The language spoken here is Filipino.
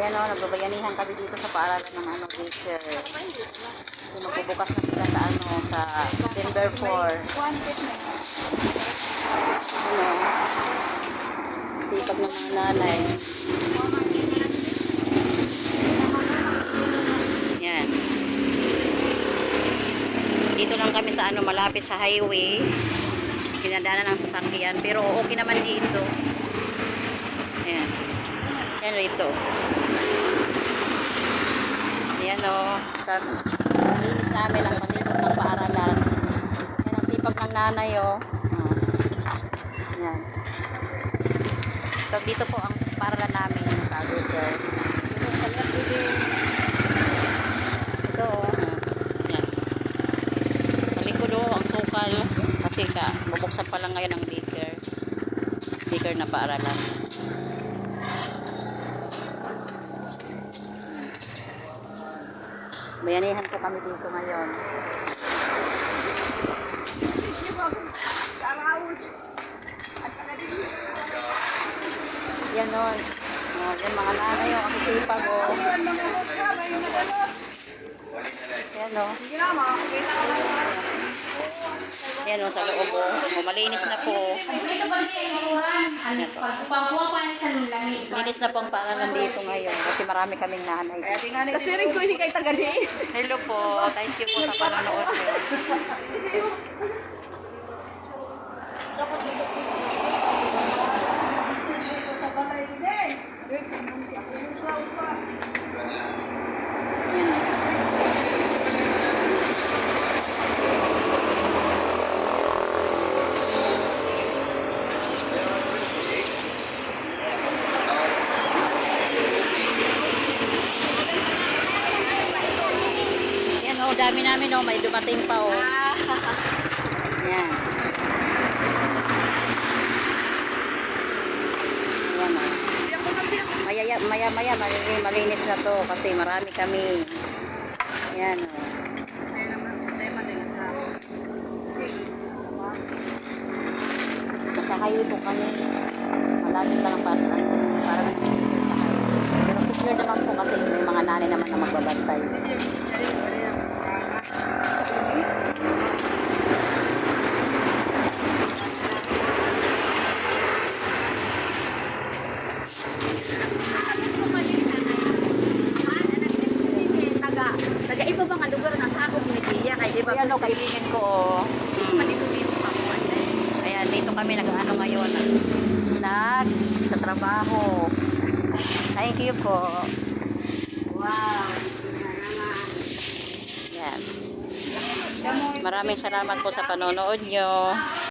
Ayan o, nagbabayanihan kami dito sa paaralan ng ano, teacher. So, magbubukas na sila sa ano, sa December 4. Ano, sipag ng mga nanay. Yan. Dito lang kami sa ano, malapit sa highway. Dinadaanan ng sasakyan. Pero okay naman dito. Ayan. Yan rito. Ayan o. Linis namin ang palibot ng paaralan. Yan ang sipag ng nanay o. Ayan. So dito po ang paaralan namin. Ito o. Ayan. Malikod o ang sukal. Kasi bubuksan pa lang ngayon ang baker. Baker na paaralan. Bayanihan po kami dito ngayon. Yan o. Yan mga nanay o. Ang sipag o. Yan o. Yan o sa loob o. Malinis na po. Linis na po ang paaralan dito ngayon. Kasi marami kaming nanay. Kasi rin ko hindi kayo tagali. Hello po. Thank you po sa panonood. Yan o, dami namin o. May dumating pa o. Yan. Yan o. Maya-maya malinis na to kasi marami kami. Yan o. Sa highway po kami. Malapit lang para pero secure naman po kasi may mga nanay naman na magbabantay. Taga-iba ba nga lugar na sa akong media? Kaya di ba? Ayan o, kaibigan ko o. Sino man dito dito pa po? Ayan, dito kami nag-ano ngayon. Sa trabaho. Thank you po. Wow. Yan. Maraming salamat po sa panonood nyo.